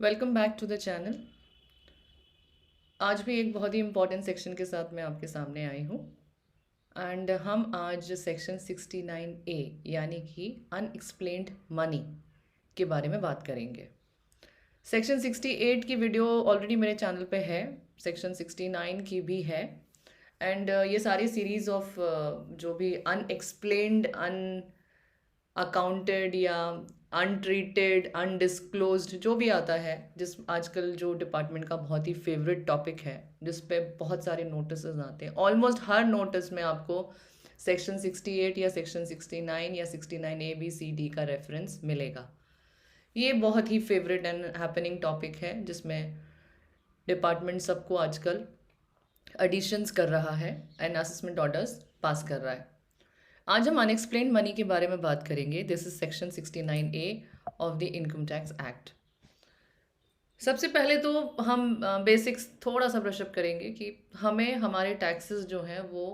Welcome back to the channel. आज भी एक बहुत ही इम्पॉर्टेंट सेक्शन के साथ मैं आपके सामने आई हूँ। एंड हम आज सेक्शन 69A यानी कि अनएक्सप्लेन्ड मनी के बारे में बात करेंगे। सेक्शन 68 की वीडियो ऑलरेडी मेरे चैनल पे है, सेक्शन 69 की भी है। एंड ये सारी सीरीज़ ऑफ जो भी अनएक्सप्लेन्ड अकाउंटेड या अनट्रीटेड अनडिस्क्लोज्ड जो भी आता है, जिस आजकल जो डिपार्टमेंट का बहुत ही फेवरेट टॉपिक है, जिस पे बहुत सारे नोटिस आते हैं। ऑलमोस्ट हर नोटिस में आपको सेक्शन 68 या सेक्शन 69 या 69A B C D का रेफरेंस मिलेगा। ये बहुत ही फेवरेट एंड हैपनिंग टॉपिक है जिसमें डिपार्टमेंट सबको आजकल एडिशंस कर रहा है एंड असेसमेंट ऑर्डर्स पास कर रहा है। आज हम अनएक्सप्लेन्ड मनी के बारे में बात करेंगे। This is section 69A of the income tax act. सबसे पहले तो हम बेसिक्स थोड़ा सा ब्रशअप करेंगे कि हमें हमारे टैक्सेस जो हैं वो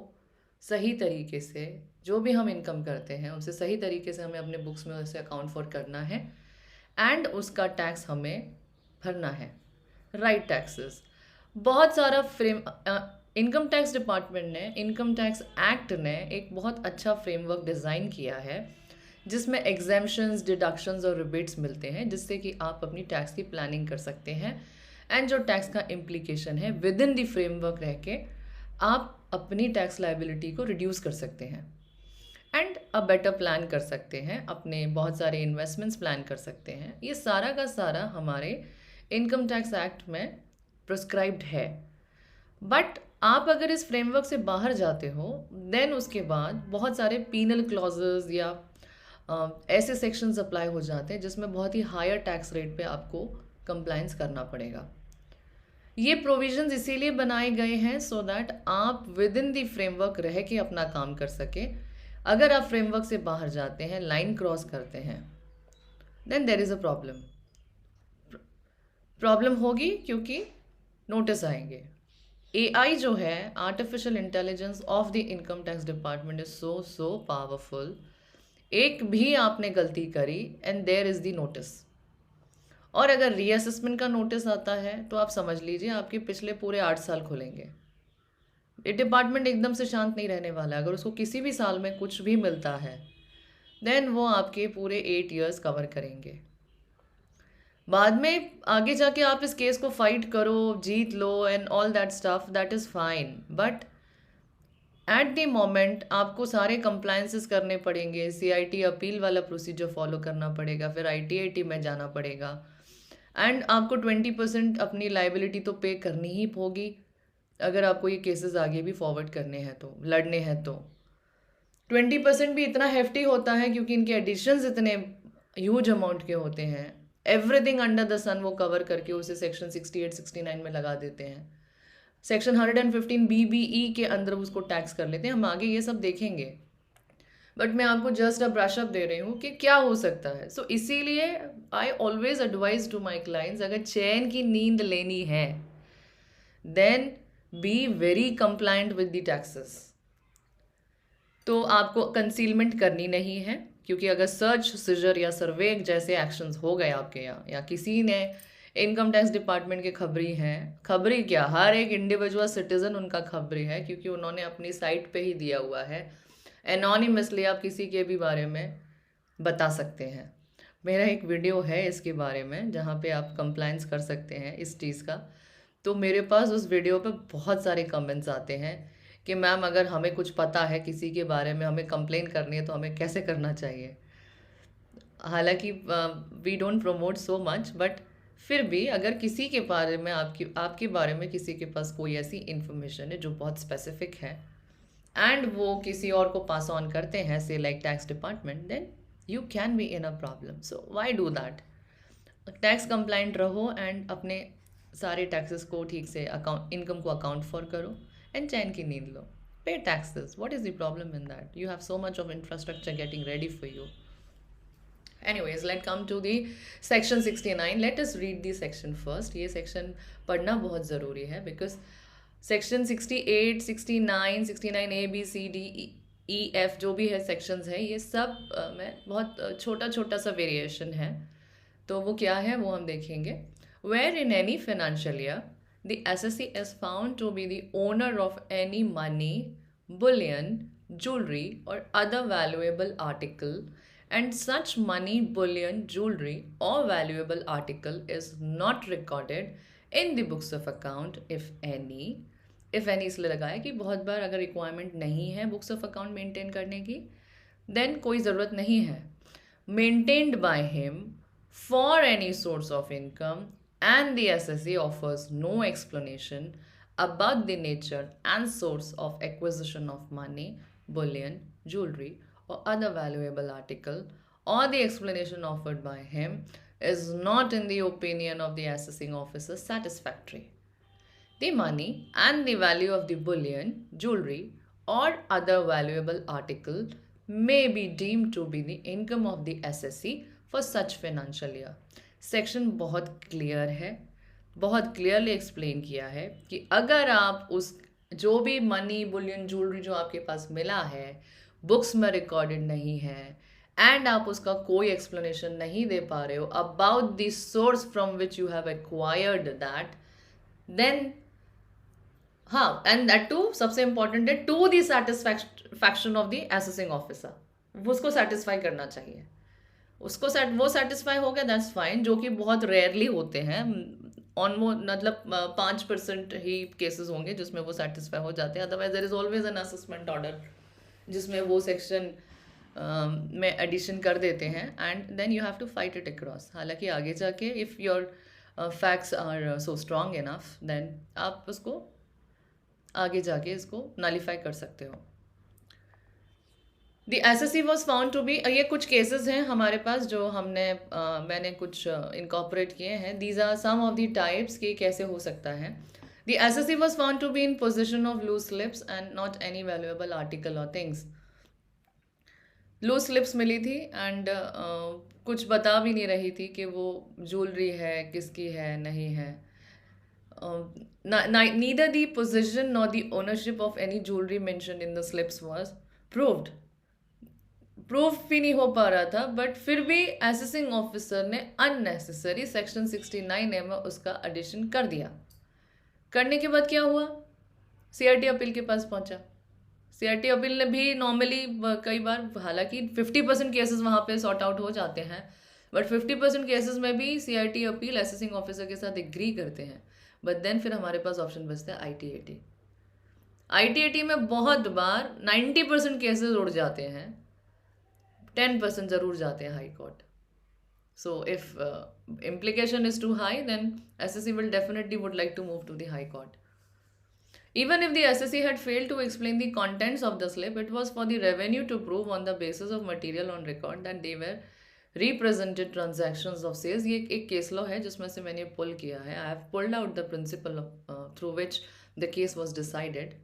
सही तरीके से, जो भी हम इनकम करते हैं उसे सही तरीके से हमें अपने बुक्स में उसे अकाउंट फॉर करना है एंड उसका टैक्स हमें भरना है। राइट टैक्सेस बहुत सारा इनकम टैक्स डिपार्टमेंट ने, इनकम टैक्स एक्ट ने एक बहुत अच्छा फ्रेमवर्क डिज़ाइन किया है जिसमें एग्जेम्पशंस, डिडक्शंस और रिबेट्स मिलते हैं, जिससे कि आप अपनी टैक्स की प्लानिंग कर सकते हैं एंड जो टैक्स का इम्प्लीकेशन है विद इन द फ्रेमवर्क रह के आप अपनी टैक्स लाइबिलिटी को रिड्यूस कर सकते हैं एंड अ बेटर प्लान कर सकते हैं, अपने बहुत सारे इन्वेस्टमेंट्स प्लान कर सकते हैं। ये सारा का सारा हमारे इनकम टैक्स एक्ट में प्रिस्क्राइब्ड है। बट आप अगर इस फ्रेमवर्क से बाहर जाते हो देन उसके बाद बहुत सारे पीनल क्लॉजेस या ऐसे सेक्शंस अप्लाई हो जाते हैं जिसमें बहुत ही हायर टैक्स रेट पे आपको कंप्लायंस करना पड़ेगा। ये प्रोविजंस इसीलिए बनाए गए हैं सो दैट आप विद इन द फ्रेमवर्क रह के अपना काम कर सके। अगर आप फ्रेमवर्क से बाहर जाते हैं, लाइन क्रॉस करते हैं, then there is a problem होगी क्योंकि नोटिस आएंगे। AI जो है, artificial intelligence of the income tax department is so powerful. एक भी आपने गलती करी and there is the notice. और अगर रीअसेसमेंट का नोटिस आता है तो आप समझ लीजिए आपके पिछले पूरे 8 साल खुलेंगे। ये डिपार्टमेंट एकदम से शांत नहीं रहने वाला है। अगर उसको किसी भी साल में कुछ भी मिलता है देन वो आपके पूरे 8 ईयर्स कवर करेंगे। बाद में आगे जाके आप इस केस को फाइट करो, जीत लो and all that stuff, that is fine. But at the moment आपको सारे कंप्लायंसेस करने पड़ेंगे, CIT अपील वाला प्रोसीजर फॉलो करना पड़ेगा, फिर ITAT में जाना पड़ेगा एंड आपको 20% अपनी लाइबिलिटी तो पे करनी ही होगी अगर आपको ये केसेस आगे भी फॉरवर्ड करने हैं तो, लड़ने हैं तो। 20% भी इतना हेफ्टी होता है क्योंकि इनके एडिशंस इतने ह्यूज अमाउंट के होते हैं। एवरीथिंग अंडर द सन वो कवर करके उसे सेक्शन 68 69 में लगा देते हैं। सेक्शन 115 BBE के अंदर उसको टैक्स कर लेते हैं। हम आगे ये सब देखेंगे, बट मैं आपको जस्ट अ ब्रशअप दे रही हूँ कि क्या हो सकता है। सो इसीलिए I always advise to my clients, अगर चैन की नींद लेनी है then be very compliant with the taxes. तो आपको कंसीलमेंट करनी नहीं है, क्योंकि अगर सर्च, सीजर या सर्वे जैसे एक्शंस हो गए आपके यहाँ या किसी ने इनकम टैक्स डिपार्टमेंट के खबरी हैं, खबरी क्या, हर एक इंडिविजुअल सिटीजन उनका खबरी है क्योंकि उन्होंने अपनी साइट पे ही दिया हुआ है। एनोनिमसली आप किसी के भी बारे में बता सकते हैं। मेरा एक वीडियो है इसके बारे में जहाँ पे आप कंप्लायंस कर सकते हैं इस चीज़ का। तो मेरे पास उस वीडियो पे बहुत सारे कमेंट्स आते हैं कि मैम अगर हमें कुछ पता है किसी के बारे में, हमें कंप्लेन करनी है तो हमें कैसे करना चाहिए। हालांकि we don't promote so much, but फिर भी अगर किसी के बारे में आपके बारे में किसी के पास कोई ऐसी इन्फॉर्मेशन है जो बहुत स्पेसिफिक है एंड वो किसी और को पास ऑन करते हैं, से like tax department, then you can be in a problem. So why do that? Tax compliant रहो एंड अपने सारे टैक्सेस को ठीक से अकाउंट, इनकम को अकाउंट फॉर करो एंड चैन की नींद लो। Pay taxes, what is the problem in that? You have so much of infrastructure getting ready for you. Anyways, let's come to the section 69. Let us read the section first. ये section पढ़ना बहुत ज़रूरी है because section 68, 69, 69A, B, C, D, E, F जो भी है sections है, ये सब में बहुत छोटा छोटा सा वेरिएशन है। तो वो क्या है वो हम देखेंगे। where in any financial year the SSC is found to be the owner of any money, bullion, jewelry, or other valuable article, and such money, bullion, jewelry, or valuable article is not recorded in the books of account if any. If any इसलिए लगाया कि बहुत बार अगर requirement नहीं है books of account maintain करने की, then कोई ज़रूरत नहीं है. Maintained by him for any source of income, and the SSC offers no explanation about the nature and source of acquisition of money, bullion, jewelry, or other valuable article, or the explanation offered by him is not in the opinion of the assessing officer satisfactory. The money and the value of the bullion, jewelry, or other valuable article may be deemed to be the income of the SSC for such financial year. Section बहुत clear है, बहुत clearly explain किया है कि अगर आप उस जो भी मनी, बुलियन, ज्वेलरी जो आपके पास मिला है बुक्स में रिकॉर्डेड नहीं है एंड आप उसका कोई एक्सप्लेनेशन नहीं दे पा रहे हो about the source from which you have acquired that, then हाँ, एंड दैट टू सबसे इंपॉर्टेंट है to the satisfaction of the assessing officer, उसको सेटिस्फाई करना चाहिए. उसको वो सेटिस्फाई हो गया, दैट्स फाइन, जो कि बहुत रेयरली होते हैं. ऑलमोस्ट मतलब 5% ही केसेस होंगे जिसमें वो सेटिस्फाई हो जाते हैं. Otherwise there is always an assessment order जिसमें वो सेक्शन में एडिशन कर देते हैं and then you have to fight it across. हालांकि आगे जाके if your facts are so strong enough then आप उसको आगे जाके इसको नलीफाई कर सकते हो. The assessee was found to be, ये कुछ केसेस हैं हमारे पास जो मैंने कुछ इनकॉर्पोरेट किए हैं. These are some of the types कि कैसे हो सकता है. The assessee was found to be in position of loose slips and not any valuable article और थिंग्स. लूज स्लिप्स मिली थी एंड कुछ बता भी नहीं रही थी कि वो ज्वेलरी है, किसकी है, नहीं है. neither the possession nor the ownership of any jewelry mentioned in the slips was proved. Proof भी नहीं हो पा रहा था, बट फिर भी असेसिंग ऑफिसर ने अननेसेसरी सेक्शन 69A में उसका एडिशन कर दिया. करने के बाद क्या हुआ, सीआरटी अपील के पास पहुंचा. सीआरटी अपील ने भी नॉर्मली कई बार, हालांकि 50% केसेस वहाँ पे सॉर्ट आउट हो जाते हैं, बट 50% केसेस में भी सीआरटी अपील असेसिंग ऑफिसर के साथ एग्री करते हैं. बट देन फिर हमारे पास ऑप्शन बचता है आईटीएटी. आईटीएटी में बहुत बार 90% केसेस उड़ जाते हैं, 10% ज़रूर जाते हैं high court. So if implication is too high, then SSC will definitely would like to move to the high court. Even if the SSC had failed to explain the contents of the slip, it was for the revenue to prove on the basis of material on record that they were represented transactions of sales. ये एक case law है जिसमें से मैंने पुल किया है. I have pulled out the principle through which the case was decided,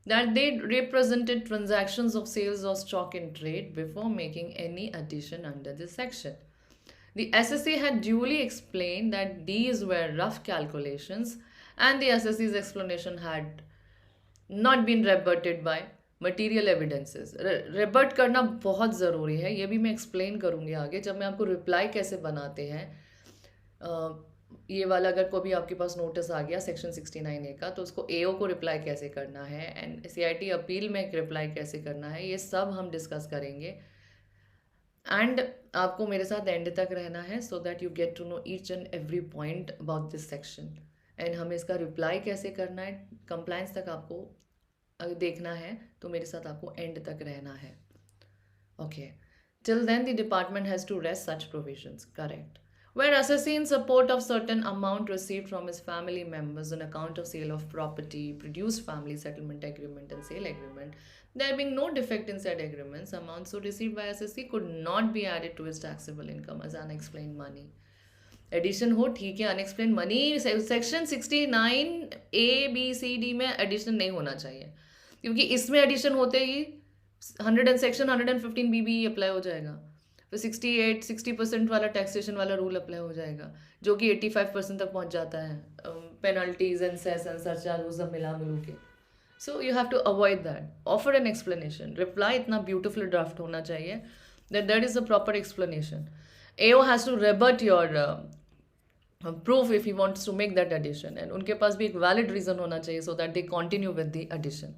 that they represented transactions of sales or stock in trade before making any addition under this section. The SSC had duly explained that these were rough calculations and the SSC's explanation had not been rebutted by material evidences. rebut करना बहुत ज़रूरी है, ये भी मैं explain करूँगी आगे जब मैं आपको reply कैसे बनाते हैं. ये वाला अगर कोई भी आपके पास नोटिस आ गया सेक्शन 69A का, तो उसको एओ को रिप्लाई कैसे करना है एंड सीआईटी अपील में रिप्लाई कैसे करना है, ये सब हम डिस्कस करेंगे. एंड आपको मेरे साथ एंड तक रहना है so that you get to know each and every point about this section. And हमें इसका रिप्लाई कैसे करना है, कंप्लायंस तक आपको देखना है, तो मेरे साथ आपको एंड तक रहना है. Okay, till then the department has to rest such provisions. Correct. Where assessee in support of certain amount received from his family members on account of sale of property, produced family settlement agreement and sale agreement, there being no defect in said agreements, amounts so received by assessee could not be added to his taxable income as unexplained money. Addition हो ठीक है, unexplained money section 69A B C D में addition नहीं होना चाहिए, क्योंकि इसमें addition होते ही सेक्शन 115 BB अप्लाई हो जाएगा. तो 60% वाला टैक्सेशन वाला रूल अप्लाई हो जाएगा, जो कि 85% तक पहुंच जाता है. Penalties and cess and surcharge सब मिला मिलू के. So you have to avoid that. Offer an explanation. Reply इतना ब्यूटिफुल ड्राफ्ट होना चाहिए that is a proper explanation. AO has to rebut your proof if he wants to make that addition, and उनके पास भी एक valid reason होना चाहिए so that they continue with the addition.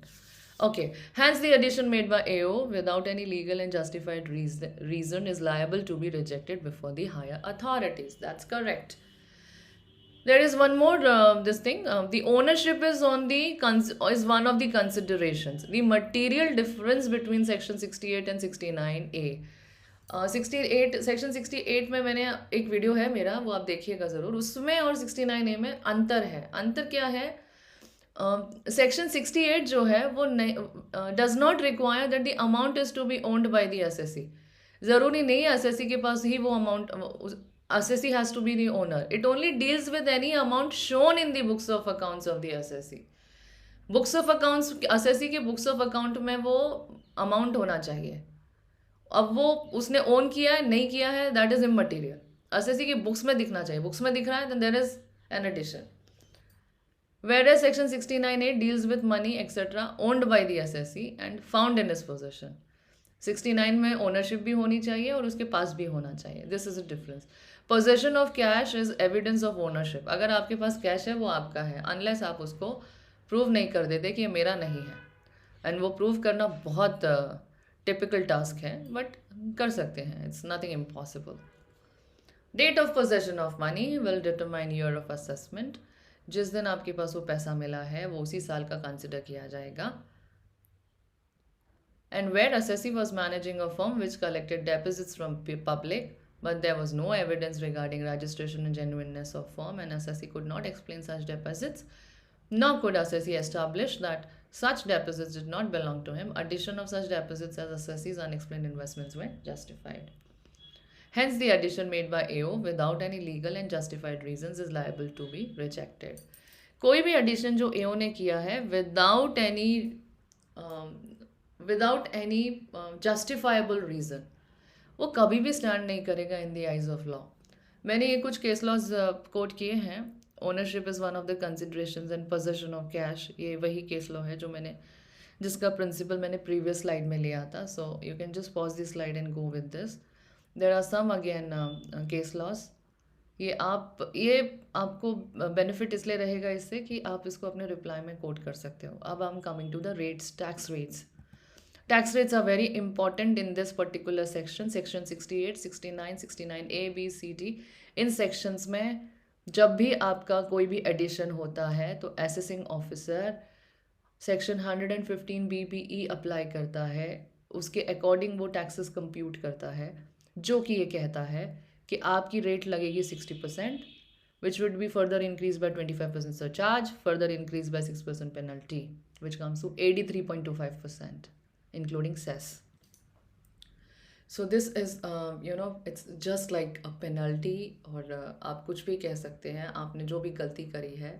Okay, hence the addition made by AO without any legal and justified reason is liable to be rejected before the higher authorities. That's correct. There is one more this thing. The ownership is is one of the considerations. The material difference between section 68 and 69A. 68 section 68 में मैंने एक video है मेरा, वो आप देखिएगा ज़रूर. उसमें और 69A में अंतर है. अंतर क्या है? सेक्शन 68 जो है वो does not require that the amount is to be owned by the assessee. ज़रूरी नहीं है एसएससी के पास ही वो amount, assessee has to be the owner. It only deals with any amount shown in the books of accounts of the assessee. Books of accounts, assessee के books of account में वो अमाउंट होना चाहिए. अब वो उसने ओन किया है नहीं किया है, दैट इज इमटेरियल. एसएससी की बुक्स में दिखना चाहिए. बुक्स में दिख रहा है then there is an addition. Whereas section 69A deals with money etc. owned by the SSC and found in his possession. 69 में ओनरशिप भी होनी चाहिए और उसके पास भी होना चाहिए. This is a difference. Possession of cash is evidence of ownership. अगर आपके पास कैश है वो आपका है, अनलेस आप उसको प्रूव नहीं कर देते कि ये मेरा नहीं है. एंड वो प्रूव करना बहुत टिपिकल टास्क है, बट कर सकते हैं. It's nothing impossible. Date of possession of money will determine year of assessment. जिस दिन आपके पास वो पैसा मिला है वो उसी साल का कंसिडर किया जाएगा. And where SSC was managing a firm which collected deposits from public but there was no evidence regarding registration and genuineness of firm, and SSC could not explain such deposits, nor could SSC establish that such deposits did not belong to him. Addition of such deposits as SSC's unexplained investments were justified. Hence, the addition made by AO without any legal and justified reasons is liable to be rejected. कोई भी addition जो AO ने किया है without any justifiable reason, वो कभी भी stand नहीं करेगा in the eyes of law. मैंने ये कुछ केस लॉज कोट किए हैं. Ownership is one of the considerations and possession of cash. ये वही केस लॉ है जिसका प्रिंसिपल मैंने प्रीवियस स्लाइड में लिया था. So you can just pause this slide and go with this. There are some again case laws. ये आपको बेनिफिट इसलिए रहेगा इससे कि आप इसको अपने रिप्लाई में कोट कर सकते हो. अब I am coming to the rates, tax rates. Tax rates are very important in this particular section, section 68, 69, 69A, B, C, D. In sections में जब भी आपका कोई भी addition होता है तो assessing officer section 115 BBE apply करता है. उसके अकॉर्डिंग वो taxes compute करता है, जो कि ये कहता है कि आपकी रेट लगेगी 60%, which would be further increased by 25% surcharge, further increased by 6% penalty, which comes to 83.25%. including cess. So this is it's just like a penalty. और आप कुछ भी कह सकते हैं, आपने जो भी गलती करी है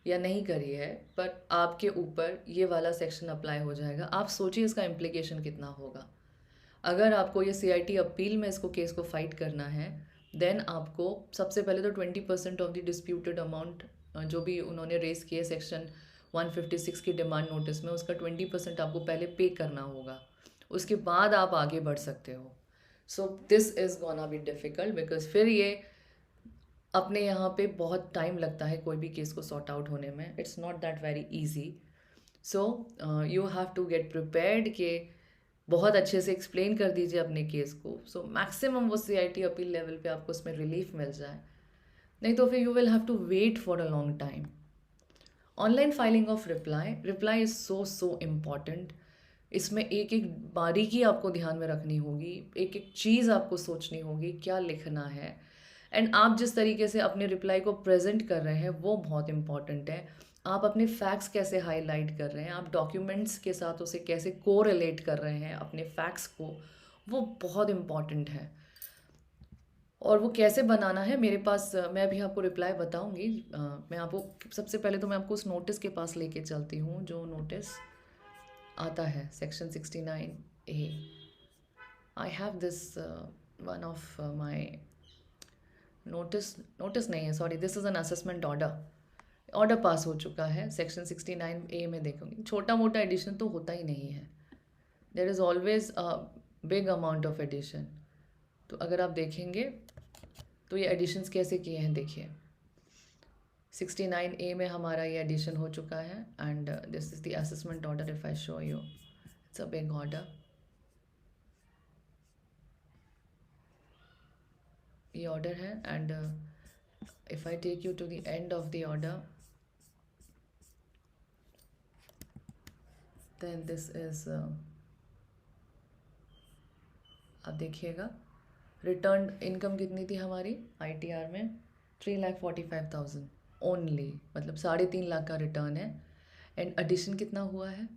या नहीं करी है, पर आपके ऊपर ये वाला सेक्शन अप्लाई हो जाएगा. आप सोचिए इसका इम्प्लीकेशन कितना होगा. अगर आपको ये CIT अपील में इसको केस को फाइट करना है, देन आपको सबसे पहले तो 20% ऑफ द डिस्प्यूटेड अमाउंट जो भी उन्होंने रेस किए सेक्शन 156 की डिमांड नोटिस में, उसका 20% आपको पहले पे करना होगा. उसके बाद आप आगे बढ़ सकते हो. So this is gonna be difficult because फिर ये अपने यहाँ पे बहुत टाइम लगता है कोई भी केस को सॉर्ट आउट होने में. It's not that very easy. So you have to get prepared कि बहुत अच्छे से एक्सप्लेन कर दीजिए अपने केस को. सो मैक्सिमम वो CIT अपील लेवल पे आपको उसमें रिलीफ मिल जाए. नहीं तो फिर you will have to wait for a long time. Online filing of reply is so important. इसमें एक एक बारीकी आपको ध्यान में रखनी होगी, एक एक चीज़ आपको सोचनी होगी क्या लिखना है. एंड आप जिस तरीके से अपने रिप्लाई को प्रेजेंट कर रहे हैं वो बहुत इम्पॉर्टेंट है. आप अपने फैक्ट्स कैसे हाईलाइट कर रहे हैं, आप डॉक्यूमेंट्स के साथ उसे कैसे कोरिलेट कर रहे हैं अपने फैक्ट्स को, वो बहुत इम्पॉर्टेंट है. और वो कैसे बनाना है मेरे पास, मैं अभी आपको रिप्लाई बताऊंगी. मैं आपको सबसे पहले तो मैं आपको उस नोटिस के पास लेके चलती हूँ जो नोटिस आता है section 69A. I have this one of my notice नहीं है, sorry, this is an assessment order pass हो चुका है. सेक्शन 69A में देखूंगी. छोटा मोटा एडिशन तो होता ही नहीं है. There is always a big amount of addition. तो अगर आप देखेंगे तो ये एडिशंस कैसे किए हैं देखिए, 69A में हमारा ये एडिशन हो चुका है and this is the assessment order. If I show you, it's a big order. ये ऑर्डर है and if I take you to the end of the order, then this is, आप देखिएगा रिटर्न इनकम कितनी थी हमारी ITR में, 3,45,000 only, मतलब 3.5 लाख का रिटर्न है। एंड एडिशन कितना हुआ है,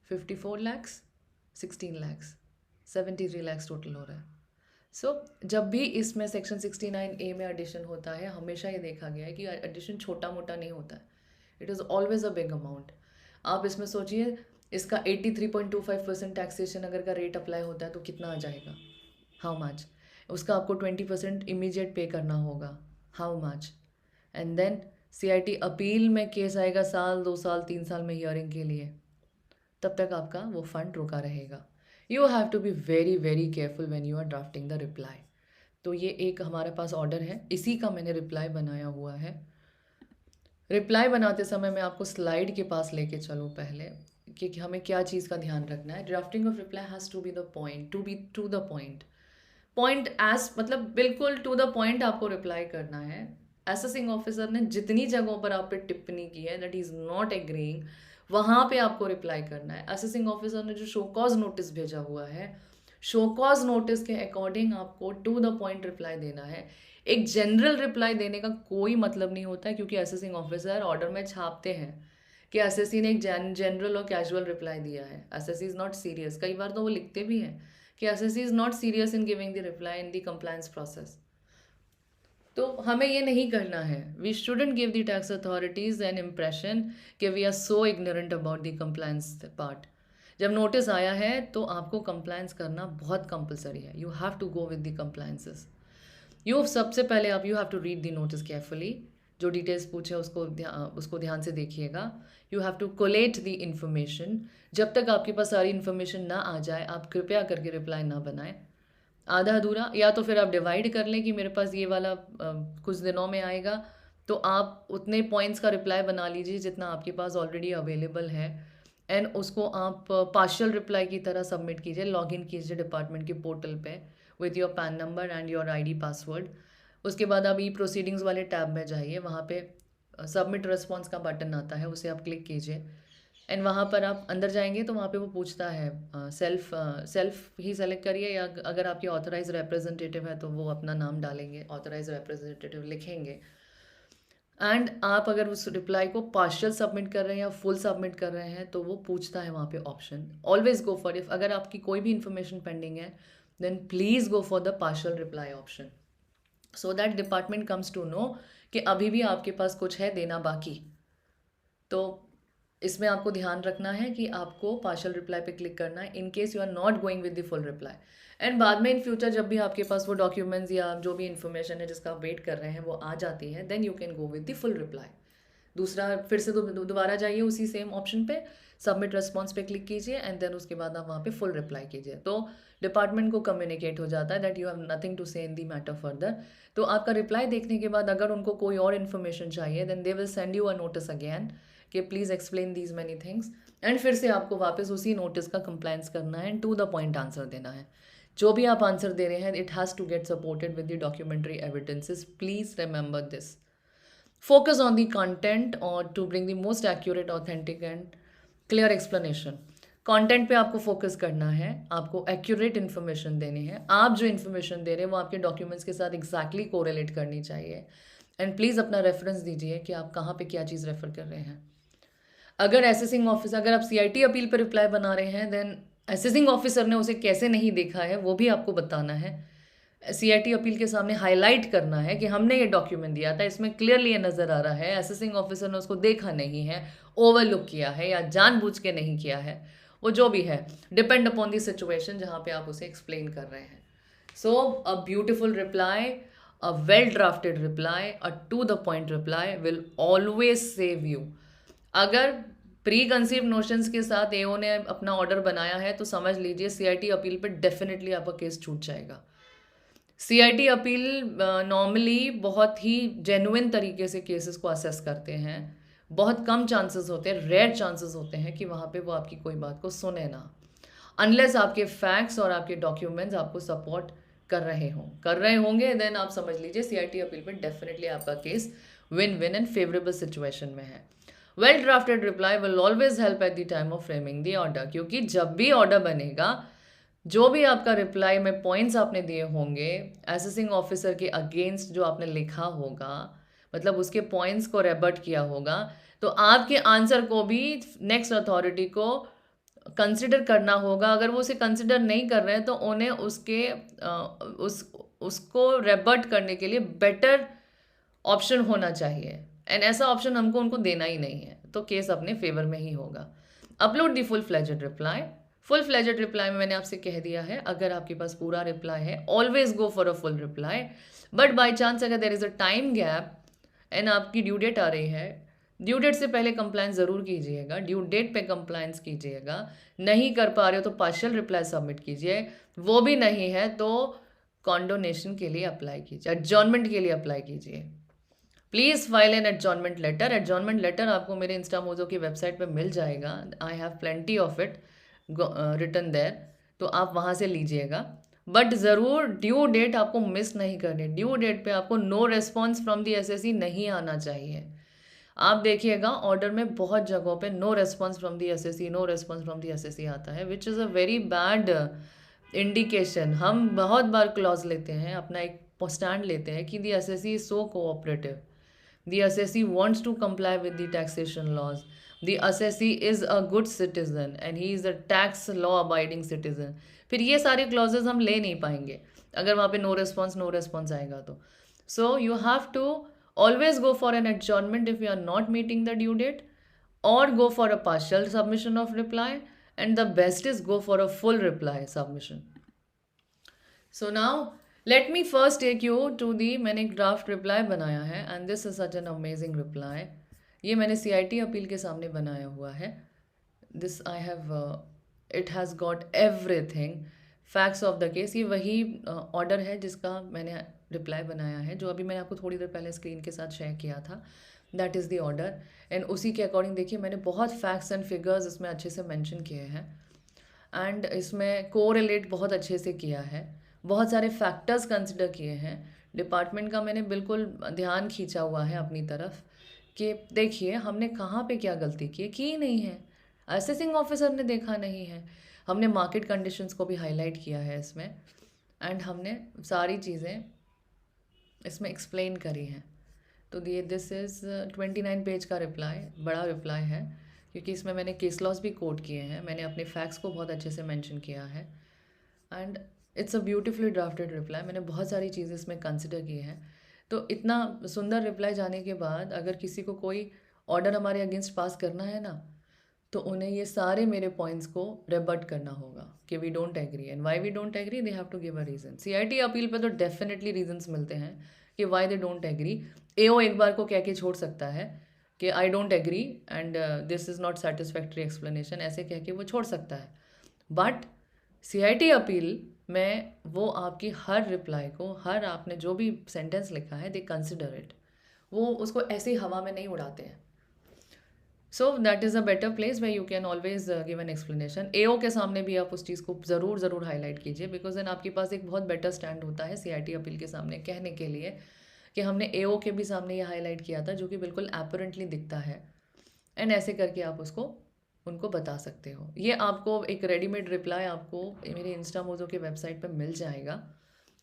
54 lakhs, 16 lakhs, 73 lakhs टोटल हो रहा है। सो जब भी इसमें सेक्शन 69A में एडिशन होता है, हमेशा ये देखा गया है कि एडिशन छोटा मोटा नहीं होता है, it is always a big amount. आप इसमें सोचिए, इसका 83.25% टैक्सेशन अगर का रेट अप्लाई होता है तो कितना आ जाएगा, हाउ मच। उसका आपको 20% इमीडिएट पे करना होगा, how much. And then CIT appeal में केस आएगा 1 साल 2 साल 3 साल में हियरिंग के लिए, तब तक आपका वो फंड रुका रहेगा। You have to be very very careful when you are drafting the reply. तो ये एक हमारे पास ऑर्डर है, इसी का मैंने रिप्लाई बनाया हुआ है। रिप्लाई बनाते समय मैं आपको स्लाइड के पास लेके चलूँ पहले कि हमें क्या चीज़ का ध्यान रखना है। Drafting of reply has to be the point, to be to the point, point as मतलब बिल्कुल टू द पॉइंट आपको रिप्लाई करना है। असेसिंग ऑफिसर ने जितनी जगहों पर आप पे टिप्पणी की है दैट इज़ नॉट एग्रीइंग, वहाँ पे आपको रिप्लाई करना है। असेसिंग ऑफिसर ने जो शो कॉज नोटिस भेजा हुआ है, शो कॉज नोटिस के अकॉर्डिंग आपको टू द पॉइंट रिप्लाई देना है। एक जनरल रिप्लाई देने का कोई मतलब नहीं होता है, क्योंकि असेसिंग ऑफिसर ऑर्डर में छापते हैं कि एसएससी ने एक जनरल और कैजुअल रिप्लाई दिया है, एसएससी इज़ नॉट सीरियस। कई बार तो वो लिखते भी हैं कि SSC is not serious in giving the reply in the compliance process. तो हमें ये नहीं करना है। We shouldn't give the tax authorities an impression कि we are so ignorant about the compliance part. जब नोटिस आया है तो आपको कंप्लायंस करना बहुत कंपलसरी है, you have to go with the compliances. सबसे पहले आप you have to read the notice carefully, जो डिटेल्स पूछे उसको ध्यान से देखिएगा। You have to collate the information. जब तक आपके पास सारी इन्फॉर्मेशन ना आ जाए, आप कृपया करके रिप्लाई ना बनाएं आधा अधूरा। या तो फिर आप डिवाइड कर लें कि मेरे पास ये वाला कुछ दिनों में आएगा, तो आप उतने पॉइंट्स का रिप्लाई बना लीजिए जितना आपके पास ऑलरेडी अवेलेबल है, एंड उसको आप पार्शियल रिप्लाई की तरह सबमिट कीजिए। लॉगिन कीजिए डिपार्टमेंट के पोर्टल पे with your pan number and your ID password. उसके बाद आप प्रोसीडिंग्स वाले टैब में जाइए, वहाँ पे सबमिट रिस्पॉन्स का बटन आता है, उसे आप क्लिक कीजिए एंड वहाँ पर आप अंदर जाएंगे तो वहाँ पे वो पूछता है सेल्फ ही सेलेक्ट करिए, या अगर आपके ऑथराइज रिप्रेजेंटेटिव है तो वो अपना नाम डालेंगे, ऑथराइज रिप्रेजेंटेटिव लिखेंगे। एंड आप अगर उस रिप्लाई को पार्शियल सबमिट कर रहे हैं या फुल सबमिट कर रहे हैं तो वो पूछता है वहाँ पे option. Always go for, if अगर आपकी कोई भी इन्फॉर्मेशन पेंडिंग है then please go for the partial reply option, so that department comes to know कि अभी भी आपके पास कुछ है देना बाकी। तो इसमें आपको ध्यान रखना है कि आपको पार्शियल रिप्लाई पे क्लिक करना है in case you are not going with the full reply. And बाद में इन फ्यूचर जब भी आपके पास वो डॉक्यूमेंट्स या जो भी इन्फॉर्मेशन है जिसका आप वेट कर रहे हैं वो आ जाती है, then you can go with the full reply. दूसरा फिर से दोबारा जाइए उसी सेम ऑप्शन पे, सबमिट रिस्पॉन्स पे क्लिक कीजिए एंड देन उसके बाद आप वहाँ पे फुल रिप्लाई कीजिए। तो डिपार्टमेंट को कम्युनिकेट हो जाता है that you have nothing to say in the matter further. तो आपका रिप्लाई देखने के बाद अगर उनको कोई और इन्फॉर्मेशन चाहिए then they will send you a notice again कि please explain these many things, and फिर से आपको वापस उसी नोटिस का कंप्लायंस करना है and to the point answer देना है। जो भी आप आंसर दे रहे हैं it has to get supported with the documentary evidences, please remember this. Focus on the content or to bring the most accurate, authentic and clear explanation. Content पे आपको फोकस करना है, आपको एक्यूरेट इन्फॉर्मेशन देनी है। आप जो इन्फॉर्मेशन दे रहे हैं वो आपके डॉक्यूमेंट्स के साथ एग्जैक्टली कोरिलेट करनी चाहिए। एंड प्लीज़ अपना रेफरेंस दीजिए कि आप कहाँ पे क्या चीज़ रेफर कर रहे हैं। अगर असेसिंग ऑफिसर, अगर आप CIT अपील पर रिप्लाई बना रहे हैं देन असेसिंग ऑफिसर ने उसे कैसे नहीं देखा है वो भी आपको बताना है। CIT अपील के सामने हाईलाइट करना है कि हमने ये डॉक्यूमेंट दिया था, इसमें क्लियरली ये नज़र आ रहा है असेसिंग ऑफिसर ने उसको देखा नहीं है, ओवरलुक किया है या जानबूझ के नहीं किया है, वो जो भी है डिपेंड अपॉन दी सिचुएशन जहाँ पे आप उसे एक्सप्लेन कर रहे हैं। So a beautiful reply, a well drafted reply, a to the point reply will always save you. अगर प्री कंसीव नोशंस के साथ AO ने अपना ऑर्डर बनाया है तो समझ लीजिए CIT अपील पे डेफिनेटली आपका केस छूट जाएगा। सीआईटी अपील नॉर्मली बहुत ही जेन्युइन तरीके से केसेस को असेस करते हैं। बहुत कम चांसेस होते हैं, रेयर चांसेस होते हैं कि वहाँ पे वो आपकी कोई बात को सुने ना, अनलेस आपके फैक्ट्स और आपके डॉक्यूमेंट्स आपको सपोर्ट कर रहे होंगे, देन आप समझ लीजिए सीआईटी अपील पे डेफिनेटली आपका case win win and favourable situation में है। Well drafted reply will always help at the time of framing the order, क्योंकि जब भी ऑर्डर बनेगा, जो भी आपका रिप्लाई में पॉइंट्स आपने दिए होंगे असेसिंग ऑफिसर के अगेंस्ट, जो आपने लिखा होगा, मतलब उसके पॉइंट्स को रेबट किया होगा, तो आपके आंसर को भी नेक्स्ट अथॉरिटी को कंसिडर करना होगा। अगर वो उसे कंसिडर नहीं कर रहे हैं तो उन्हें उसको रेबट करने के लिए बेटर ऑप्शन होना चाहिए, एंड ऐसा ऑप्शन हमको उनको देना ही नहीं है, तो केस अपने फेवर में ही होगा। Upload the full fledged reply. Full fledged reply में मैंने आपसे कह दिया है, अगर आपके पास पूरा रिप्लाई है always go for a full reply. But by chance अगर there is a time gap and आपकी ड्यू डेट आ रही है, ड्यू डेट से पहले कंप्लायंस ज़रूर कीजिएगा, ड्यू डेट पे कंप्लायंस कीजिएगा। नहीं कर पा रहे हो तो पार्शियल रिप्लाई सबमिट कीजिए, वो भी नहीं है तो कॉन्डोनेशन के लिए अप्लाई कीजिए, एडजॉर्नमेंट के लिए अप्लाई कीजिए। Please file an adjournment letter. Adjournment letter आपको मेरे इंस्टामोजो की वेबसाइट पे मिल जाएगा, I have plenty of it written there, तो आप वहाँ से लीजिएगा। बट ज़रूर ड्यू डेट आपको मिस नहीं करनी, ड्यू डेट पे आपको no response from the assessee नहीं आना चाहिए। आप देखिएगा ऑर्डर में बहुत जगहों पे no response from the assessee, no response from the assessee आता है, which is a very bad indication. हम बहुत बार क्लॉज लेते हैं, अपना एक स्टैंड लेते हैं कि the SSC is so cooperative, the SSC wants to comply with the taxation laws, the SSC is a good citizen and he is a tax law abiding citizen. फिर ये सारे क्लॉजेज हम ले नहीं पाएंगे अगर वहाँ पे नो रेस्पॉन्स आएगा तो। So you have to always go for an adjournment if you are not meeting the due date, or go for a partial submission of reply, and the best is go for a full reply submission. So now let me first take you to the, मैंने एक draft reply बनाया है and this is such an amazing reply. ये मैंने CIT appeal के सामने बनाया हुआ है। This I have it has got everything facts of the case. ये वही ऑर्डर है जिसका मैंने रिप्लाई बनाया है, जो अभी मैंने आपको थोड़ी देर पहले स्क्रीन के साथ शेयर किया था, that is the order. And उसी के अकॉर्डिंग देखिए मैंने बहुत फैक्ट्स एंड फिगर्स इसमें अच्छे से मेंशन किए हैं, एंड इसमें कोरिलेट बहुत अच्छे से किया है, बहुत सारे फैक्टर्स कंसिडर किए हैं। डिपार्टमेंट का मैंने बिल्कुल ध्यान खींचा हुआ है अपनी तरफ कि देखिए हमने कहाँ पे क्या गलती की नहीं है, असेसिंग ऑफिसर ने देखा नहीं है, हमने मार्केट कंडीशंस को भी हाईलाइट किया है इसमें, एंड हमने सारी चीज़ें इसमें एक्सप्लेन करी हैं। तो ये दिस इज़ 29 पेज का रिप्लाई, बड़ा रिप्लाई है, क्योंकि इसमें मैंने केस लॉस भी कोट किए हैं, मैंने अपने फैक्ट्स को बहुत अच्छे से मेंशन किया है, and it's a beautifully drafted reply. मैंने बहुत सारी चीज़ें इसमें कंसिडर की हैं। तो इतना सुंदर रिप्लाई जाने के बाद अगर किसी को कोई ऑर्डर हमारे अगेंस्ट पास करना है ना, तो उन्हें ये सारे मेरे पॉइंट्स को रिबट करना होगा कि we don't agree, and why we don't agree they have to give a reason. CIT appeal पे तो डेफिनेटली रीजंस मिलते हैं कि why they don't agree. AO एक बार को कह के छोड़ सकता है कि I don't agree and this is not satisfactory explanation, ऐसे कह के वो छोड़ सकता है। बट सीआईटी अपील में वो आपकी हर रिप्लाई को, हर आपने जो भी सेंटेंस लिखा है, दे कंसिडर इट, वो उसको ऐसे ही हवा में नहीं उड़ाते हैं। So that is a better place way you can always give an explanation. AO के सामने भी आप उस चीज़ को ज़रूर हाईलाइट कीजिए, बिकॉज देन आपके पास एक बहुत बेटर स्टैंड होता है सीआईटी अपील के सामने कहने के लिए कि हमने एओ के भी सामने ये हाईलाइट किया था, जो कि बिल्कुल एपरेंटली दिखता है, एंड ऐसे करके आप उसको उनको बता सकते हो। ये आपको एक रेडीमेड रिप्लाई आपको मेरे इंस्टामोजो के वेबसाइट पर मिल जाएगा,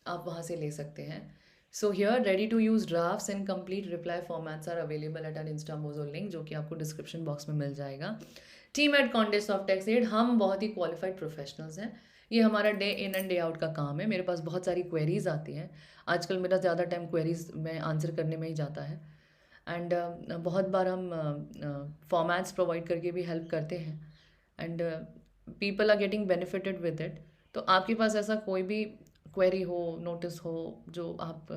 आप वहाँ से ले सकते हैं। So here ready to use drafts and complete reply formats are available at our Instamojo link, जो कि आपको डिस्क्रिप्शन बॉक्स में मिल जाएगा। Team at contest of tax aid, हम बहुत ही क्वालिफाइड प्रोफेशनल्स हैं, ये हमारा day in and day out का काम है। मेरे पास बहुत सारी क्वेरीज आती हैं, आजकल मेरा ज़्यादा टाइम क्वेरीज में आंसर करने में ही जाता है, एंड बहुत बार हम फॉर्मेट्स प्रोवाइड करके भी हेल्प करते हैं, and people are getting benefited with it. तो आपके पास ऐसा कोई भी क्वेरी हो, नोटिस हो, जो आप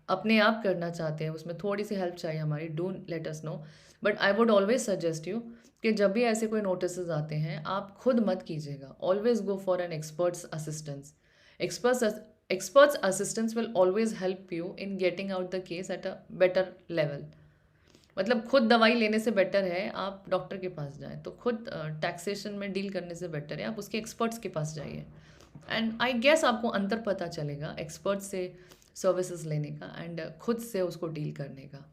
अपने आप करना चाहते हैं, उसमें थोड़ी सी हेल्प चाहिए हमारी, do let us know. But I would always suggest you कि जब भी ऐसे कोई नोटिस आते हैं, आप खुद मत कीजिएगा, always go for an experts assistance. experts assistance will always help you in getting out the case at a better level. मतलब खुद दवाई लेने से बेटर है आप डॉक्टर के पास जाएं, तो खुद टैक्सेशन में डील करने से बेटर है आप उसके एक्सपर्ट्स के पास जाइए. एंड आई गेस आपको अंतर पता चलेगा एक्सपर्ट से सर्विसेज लेने का एंड खुद से उसको डील करने का.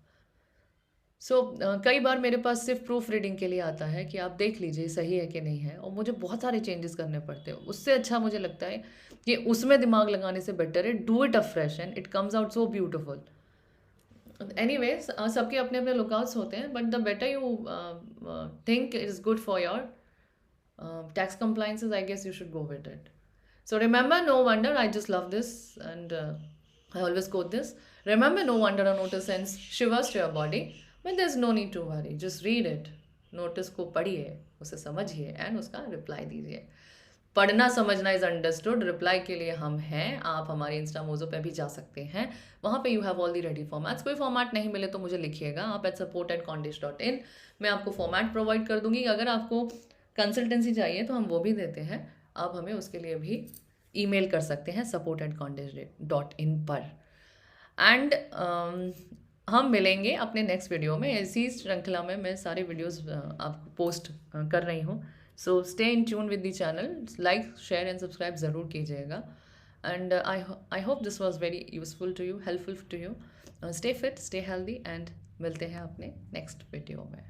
सो कई बार मेरे पास सिर्फ प्रूफ रीडिंग के लिए आता है कि आप देख लीजिए सही है कि नहीं है, और मुझे बहुत सारे चेंजेस करने पड़ते हैं. उससे अच्छा मुझे लगता है कि उसमें दिमाग लगाने से बेटर है do it afresh and it comes out so beautiful. Anyways सबके अपने अपने लुकआउट्स होते हैं, but the better you think is good for your tax compliances, I guess you should go with it. So remember, no wonder, I just love this, and I always quote this. Remember, no wonder a notice sends shivers to your body, but there's no need to worry. Just read it. Notice को पढ़िए, उसे समझिए and उसका reply दीजिए. पढ़ना समझना is understood. Reply के लिए हम हैं. आप हमारे इंस्टा मोजो पे भी जा सकते हैं. वहाँ पे you have all the ready formats. कोई फॉर्मेट नहीं मिले तो मुझे लिखिएगा आप support@condish.in. मैं आपको फॉर्मेट प्रोवाइड कर दूंगी. अगर आपको कंसल्टेंसी चाहिए तो हम वो भी देते हैं. आप हमें उसके लिए भी ईमेल कर सकते हैं support@condish.in पर. एंड हम मिलेंगे अपने नेक्स्ट वीडियो में. इसी श्रृंखला में मैं सारे वीडियोस आपको पोस्ट कर रही हूँ. So stay in tune with the channel. Like share and subscribe ज़रूर कीजिएगा. And I hope this was very useful to you, helpful to you. Stay fit, stay healthy and मिलते हैं अपने नेक्स्ट वीडियो में.